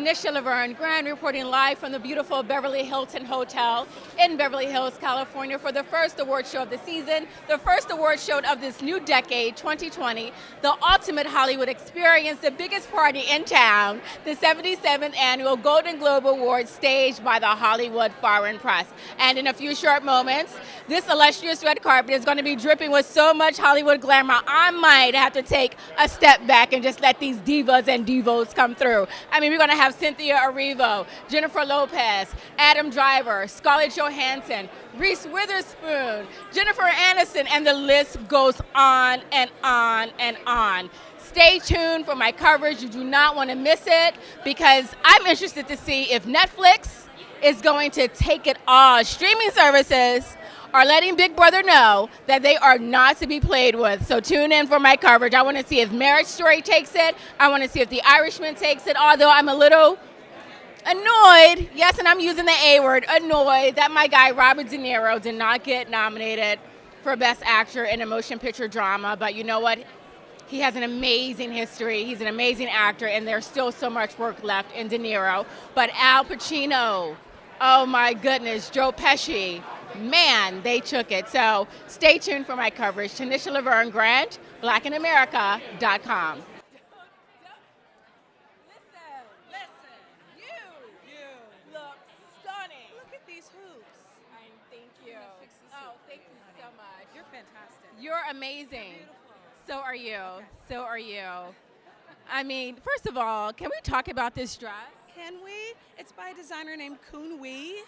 Tanisha Laverne, Grand, reporting live from the beautiful Beverly Hilton Hotel in Beverly Hills, California for the first award show of the season, the first award show of this new decade, 2020, the ultimate Hollywood experience, the biggest party in town, the 77th annual Golden Globe Awards staged by the Hollywood Foreign Press. And in a few short moments, this illustrious red carpet is going to be dripping with so much Hollywood glamour, I might have to take a step back and just let these divas and divos come through. I mean, we're going to have Cynthia Erivo, Jennifer Lopez, Adam Driver, Scarlett Johansson, Reese Witherspoon, Jennifer Aniston, and the list goes on and on and on. Stay tuned for my coverage. You do not want to miss it because I'm interested to see if Netflix is going to take it all. Streaming services are letting Big Brother know that they are not to be played with. So tune in for my coverage. I want to see if Marriage Story takes it. I want to see if The Irishman takes it, although I'm a little annoyed, yes, and I'm using the A word, annoyed, that my guy Robert De Niro did not get nominated for Best Actor in a Motion Picture Drama. But you know what? He has an amazing history. He's an amazing actor, and there's still so much work left in De Niro. But Al Pacino, oh my goodness, Joe Pesci, man, they took it. So stay tuned for my coverage. Tanisha Laverne Grant, blackinamerica.com. You're amazing. So are you. So are you. I mean, first of all, can we talk about this dress? Can we? It's by a designer named Kun Wee,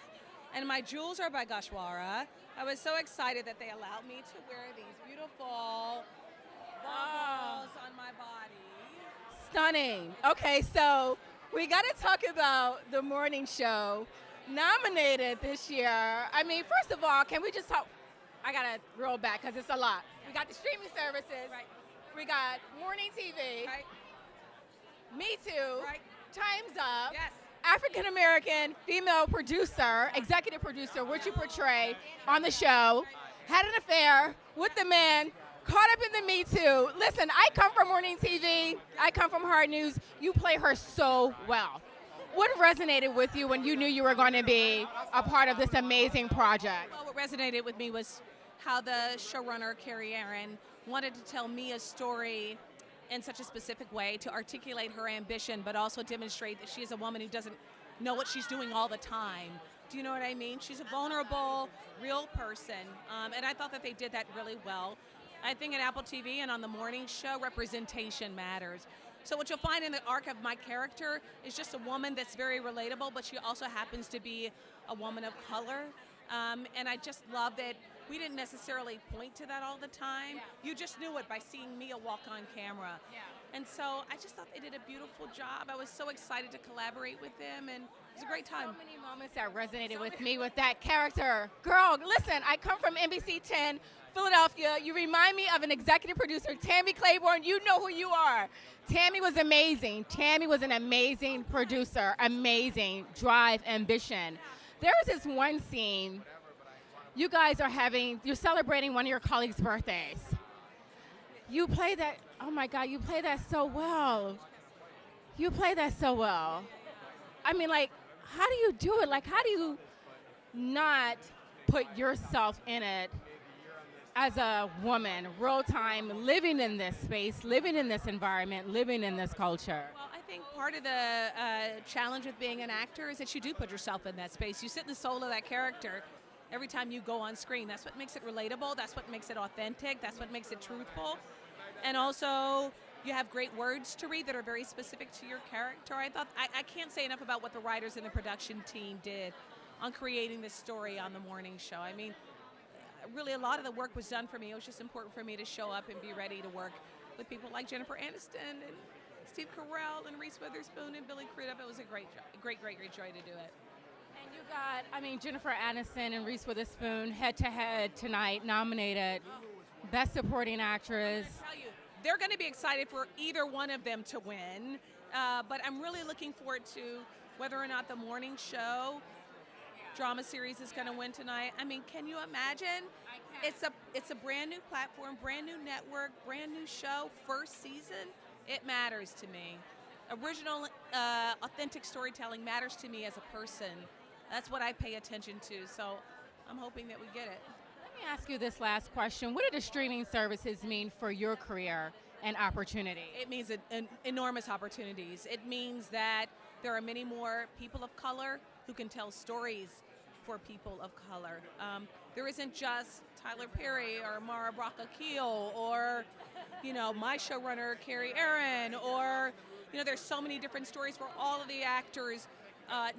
and my jewels are by Gashwara. I was so excited that they allowed me to wear these beautiful baubles on my body. Stunning. Okay, so we got to talk about the morning show nominated this year. I mean, first of all, can we just talk? I got to roll back because it's a lot. We got the streaming services. Right. We got morning TV. Right. Me Too. Right. Time's Up. Yes. African American female producer, executive producer, which you portray on the show, had an affair with the man, caught up in the Me Too. Listen, I come from morning TV. I come from hard news. You play her so well. What resonated with you when you knew you were going to be a part of this amazing project? Well, what resonated with me was how the showrunner, Carrie Aaron, wanted to tell me a story in such a specific way to articulate her ambition, but also demonstrate that she is a woman who doesn't know what she's doing all the time. Do you know what I mean? She's a vulnerable, real person, and I thought that they did that really well. I think at Apple TV and on the morning show, representation matters. So what you'll find in the arc of my character is just a woman that's very relatable, but she also happens to be a woman of color. And I just love that we didn't necessarily point to that all the time. Yeah. You just knew it by seeing Mia walk on camera. Yeah. And so I just thought they did a beautiful job. I was so excited to collaborate with them, and it was a great time. So many moments that resonated with me with that character. Girl, listen, I come from NBC 10, Philadelphia. You remind me of an executive producer, Tammy Claiborne. You know who you are. Tammy was amazing. Tammy was an amazing producer, amazing drive, ambition. There was this one scene. You guys you're celebrating one of your colleagues' birthdays. You play that, oh my God, you play that so well. You play that so well. I mean, like, how do you do it? Like, how do you not put yourself in it as a woman, real time, living in this space, living in this environment, living in this culture? Well, I think part of the challenge with being an actor is that you do put yourself in that space. You sit in the soul of that character every time you go on screen. That's what makes it relatable. That's what makes it authentic. That's what makes it truthful. And also, you have great words to read that are very specific to your character. I can't say enough about what the writers and the production team did on creating this story on the morning show. I mean, really a lot of the work was done for me. It was just important for me to show up and be ready to work with people like Jennifer Aniston and Steve Carell and Reese Witherspoon and Billy Crudup. It was a great joy to do it. And you got, Jennifer Aniston and Reese Witherspoon head-to-head tonight, nominated Best Supporting Actress. I tell you, they're going to be excited for either one of them to win, but I'm really looking forward to whether or not the morning show drama series is going to win tonight. I mean, can you imagine? It's a brand new platform, brand new network, brand new show, first season. It matters to me. original, authentic storytelling matters to me as a person. That's what I pay attention to. So I'm hoping that we get it. Let me ask you this last question. What do the streaming services mean for your career and opportunity? It means enormous opportunities. It means that there are many more people of color who can tell stories for people of color. There isn't just Tyler Perry or Mara Brock Akil or, my showrunner, Carrie Aaron, or, there's so many different stories for all of the actors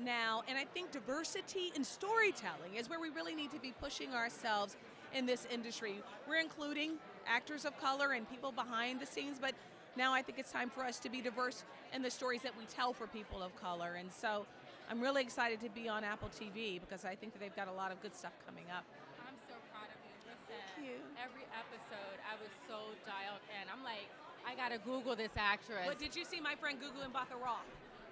now. And I think diversity in storytelling is where we really need to be pushing ourselves in this industry. We're including actors of color and people behind the scenes, but now I think it's time for us to be diverse in the stories that we tell for people of color. And so I'm really excited to be on Apple TV because I think that they've got a lot of good stuff coming up. I'm so proud of you. Listen, Thank you. Every episode I was so dialed in. I'm like, I gotta Google this actress. But did you see my friend Gugu and Batha Raw?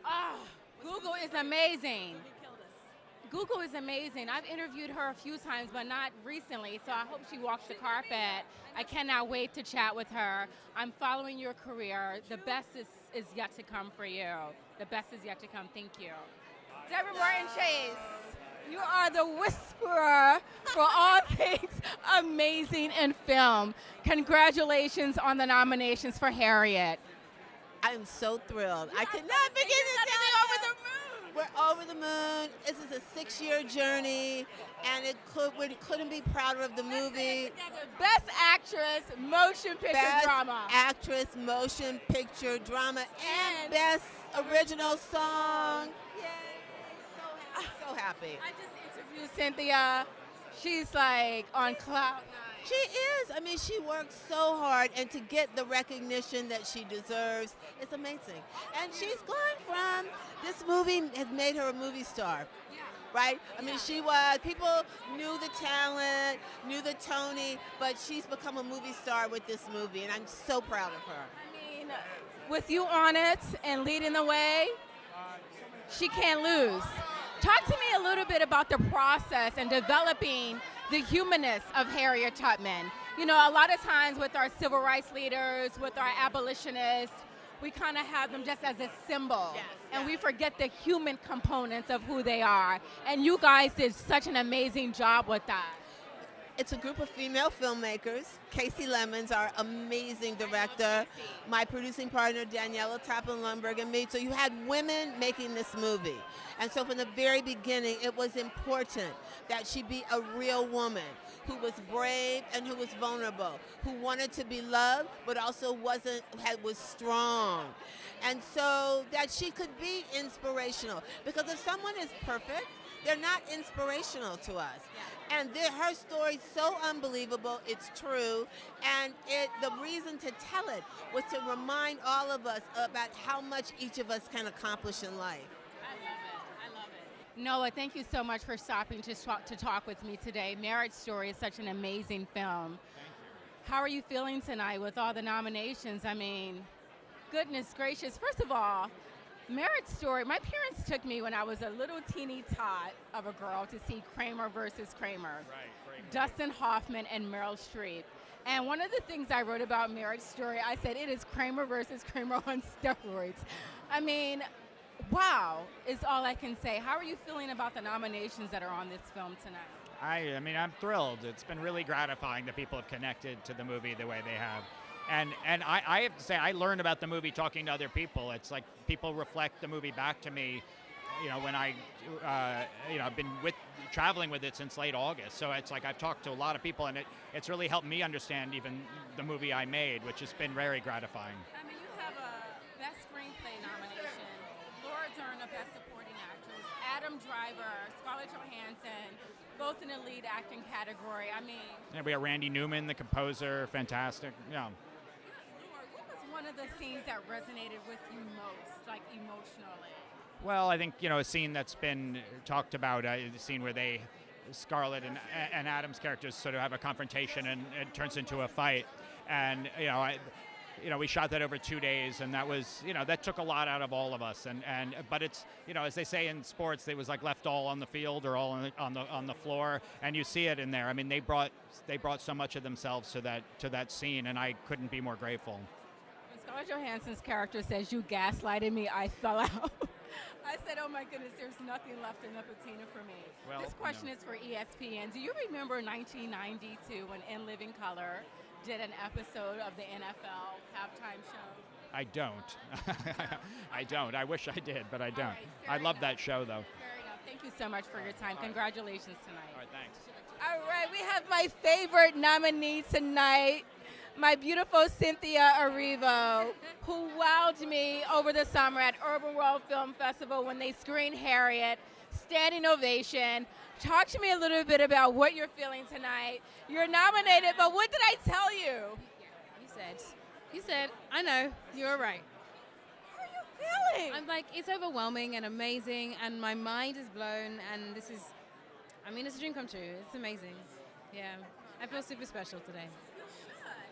Oh, Google is amazing. Gugu killed us. Google is amazing. I've interviewed her a few times, but not recently, so I hope she walks the carpet. I cannot wait to chat with her. I'm following your career. The best is yet to come for you. The best is yet to come. Thank you. Debra Martin Chase, you are the whisperer for all things amazing in film. Congratulations on the nominations for Harriet. I am so thrilled. I cannot begin to tell you. Over the moon. We're over the moon. This is a 6-year journey, and we couldn't be prouder of the movie. Best actress, motion picture Best drama. actress, motion picture drama, and best original song. Yay! So happy. I just interviewed Cynthia. She's like on cloud nine. She is. I mean, she works so hard, and to get the recognition that she deserves, it's amazing. And she's gone from, this movie has made her a movie star, right? I mean, people knew the talent, knew the Tony, but she's become a movie star with this movie, and I'm so proud of her. I mean, with you on it and leading the way, she can't lose. Talk to me a little bit about the process and developing the humanness of Harriet Tubman. A lot of times with our civil rights leaders, with our abolitionists, we kind of have them just as a symbol. And we forget the human components of who they are. And you guys did such an amazing job with that. It's a group of female filmmakers. Casey Lemons, our amazing director, my producing partner, Daniela Tappen-Lundberg, and me. So you had women making this movie. And so from the very beginning, it was important that she be a real woman who was brave and who was vulnerable, who wanted to be loved, but also was strong. And so that she could be inspirational. Because if someone is perfect, they're not inspirational to us. And her story's so unbelievable, it's true, and the reason to tell it was to remind all of us about how much each of us can accomplish in life. I love it. Noah, thank you so much for stopping to talk with me today. Marriage Story is such an amazing film. Thank you. How are you feeling tonight with all the nominations? I mean, goodness gracious. First of all, Marriage Story, my parents took me when I was a little teeny tot of a girl to see Kramer versus Kramer. Right. Dustin Hoffman and Meryl Streep. And one of the things I wrote about Marriage Story, I said it is Kramer versus Kramer on steroids. I mean, wow, is all I can say. How are you feeling about the nominations that are on this film tonight? I mean, I'm thrilled. It's been really gratifying that people have connected to the movie the way they have. And I have to say, I learned about the movie talking to other people. It's like people reflect the movie back to me, when I've been traveling with it since late August. So it's like I've talked to a lot of people, and it's really helped me understand even the movie I made, which has been very gratifying. I mean, you have a Best Screenplay nomination, Laura Dern, a Best Supporting Actress, Adam Driver, Scarlett Johansson, both in the lead acting category. I mean... Yeah, we have Randy Newman, the composer, fantastic. Yeah. What was one of the scenes that resonated with you most, like emotionally? Well, I think, a scene that's been talked about, the scene where Scarlett and Adam's characters sort of have a confrontation and it turns into a fight. And, we shot that over 2 days, and that was, that took a lot out of all of us. But it's, as they say in sports, it was like left all on the field or all on the floor, and you see it in there. I mean, they brought so much of themselves to that scene, and I couldn't be more grateful. It's Scarlett Johansson's character says, "You gaslighted me, I fell out." I said, "Oh my goodness, there's nothing left in the patina for me." Well, this question is for ESPN. Do you remember 1992 when In Living Color did an episode of the NFL halftime show? I don't. I don't. I wish I did, but I don't. right, I fair love enough. that show, though. Fair enough. Thank you so much for your time. All right. Congratulations tonight. All right, thanks. All right, we have my favorite nominee tonight, my beautiful Cynthia Erivo, who wowed me over the summer at Urban World Film Festival when they screened Harriet. Standing ovation. Talk to me a little bit about what you're feeling tonight. You're nominated, but what did I tell you? You said, I know, you're right. How are you feeling? I'm like, it's overwhelming and amazing, and my mind is blown, and this is, I mean, it's a dream come true. It's amazing. Yeah, I feel super special today.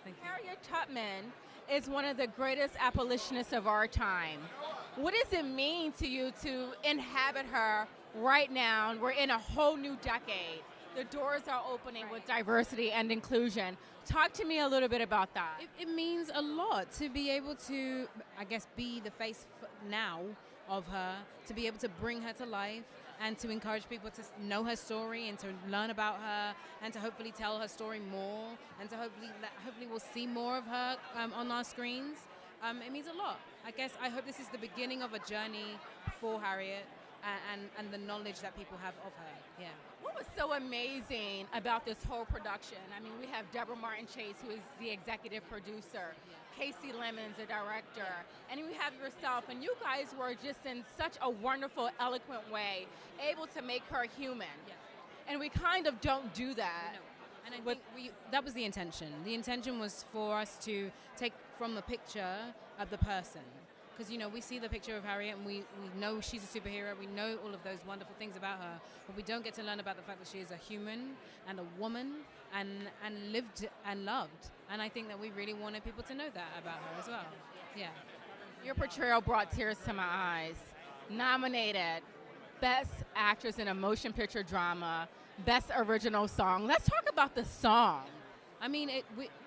Thank you. Harriet Tubman is one of the greatest abolitionists of our time. What does it mean to you to inhabit her right now? We're in a whole new decade. The doors are opening with diversity and inclusion. Talk to me a little bit about that. It means a lot to be able to, I guess, be the face now of her, to be able to bring her to life, and to encourage people to know her story and to learn about her, and to hopefully tell her story more, and to hopefully we'll see more of her on our screens. It means a lot. I hope this is the beginning of a journey for Harriet and the knowledge that people have of her. Yeah. What was so amazing about this whole production? I mean, we have Debra Martin-Chase, who is the executive producer, Casey Lemons, the director, and we have yourself, and you guys were just in such a wonderful, eloquent way, able to make her human. Yeah. And we kind of don't do that. No. And I think that was the intention. The intention was for us to take from the picture of the person. Because, you know, we see the picture of Harriet and we know she's a superhero, we know all of those wonderful things about her, but we don't get to learn about the fact that she is a human and a woman and lived and loved. And I think that we really wanted people to know that about her as well. Yeah. Your portrayal brought tears to my eyes. Nominated Best Actress in a Motion Picture Drama, Best Original Song. Let's talk about the song. I mean,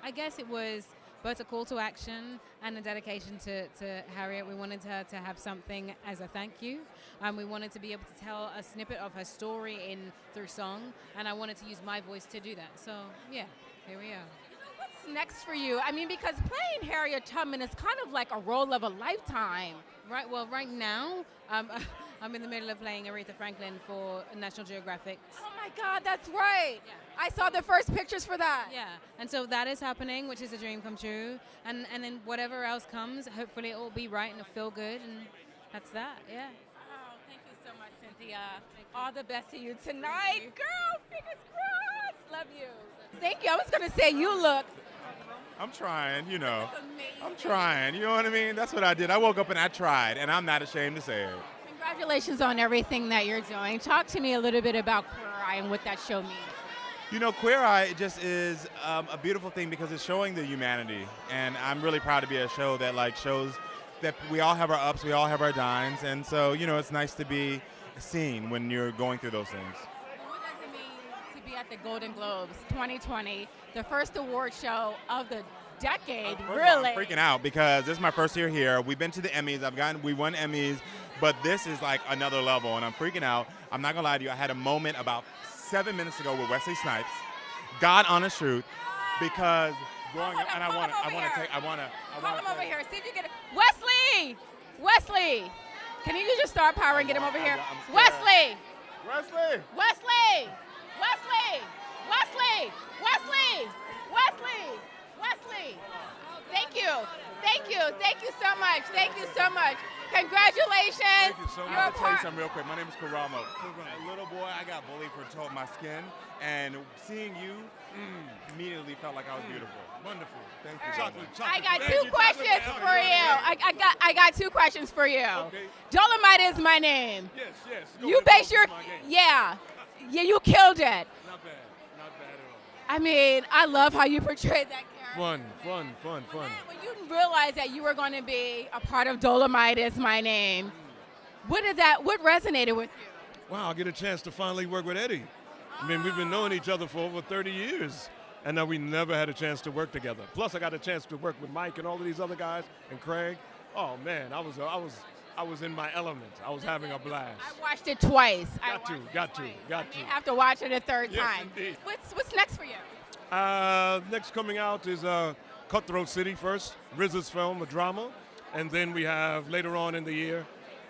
I guess it was both a call to action and a dedication to Harriet. We wanted her to have something as a thank you. We wanted to be able to tell a snippet of her story through song, and I wanted to use my voice to do that. So, yeah, here we are. What's next for you? I mean, because playing Harriet Tubman is kind of like a role of a lifetime. Right. Well, right now, I'm in the middle of playing Aretha Franklin for National Geographic. Oh my God, that's right. Yeah. I saw the first pictures for that. Yeah, and so that is happening, which is a dream come true. And then whatever else comes, hopefully it will be right and it'll feel good, and that's that, yeah. Oh, thank you so much, Cynthia. All the best to you tonight. Girl, fingers crossed. Love you. Thank you. I was going to say, you look I'm trying, you know. amazing. I'm trying, you know what I mean? That's what I did. I woke up and I tried, and I'm not ashamed to say it. Congratulations on everything that you're doing. Talk to me a little bit about Queer Eye and what that show means. You know, Queer Eye just is a beautiful thing because it's showing the humanity, and I'm really proud to be a show that shows that we all have our ups, we all have our downs, and so, you know, it's nice to be seen when you're going through those things. What does it mean to be at the Golden Globes 2020, the first award show of the decade, really? I'm freaking out because this is my first year here. We've been to the Emmys. We won Emmys, but this is like another level, and I'm freaking out. I'm not gonna lie to you. I had a moment about 7 minutes ago with Wesley Snipes. God honest truth, because growing up, and I want to. Call him over here. See if you get it. Wesley, can you just star power and get him over here? Wesley. Thank you so much. Congratulations. Thank you so much. I'll tell you something real quick. My name is Karamo. As a little boy, I got bullied for my skin, and seeing you immediately felt like I was beautiful. Wonderful. Thank you. Right. I got two questions for you. I got two questions for you. Okay. Dolemite is my name. Yes. You base your yeah, you killed it. Not bad at all. I mean, I love how you portrayed that character. Fun. When you realized that you were going to be a part of Dolemite is my name, what resonated with you? Wow, I get a chance to finally work with Eddie. I mean, we've been knowing each other for over 30 years. and then we never had a chance to work together. Plus, I got a chance to work with Mike and all of these other guys and Craig. Oh man, I was in my element. I was having a blast. I watched it twice. Got to. I may have to watch it a third Yes, time. indeed. What's next for you? Next coming out is Cutthroat City first, RZA's film, a drama, and then we have later on in the year,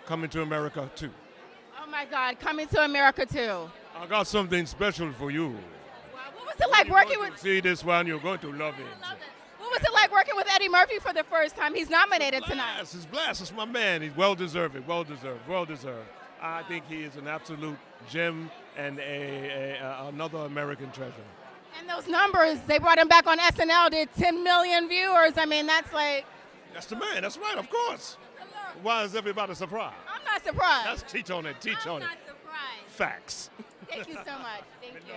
Coming to America 2. Oh my God, Coming to America too. I got something special for you. Wow. What was it like working with? See this one, you're going to love it. What was it like working with Eddie Murphy for the first time? He's nominated tonight. It's blast. It's my man. He's well deserved. I think he is an absolute gem and another American treasure. And those numbers, they brought him back on SNL, did 10 million viewers. I mean, that's like. That's the man. That's right, of course. Why is everybody surprised? I'm not surprised. That's teach on it. I'm not surprised. Facts. Thank you so much. Thank you.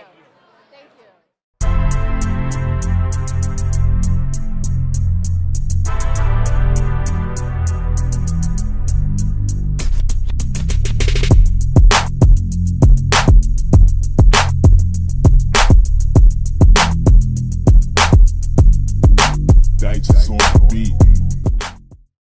Thank you.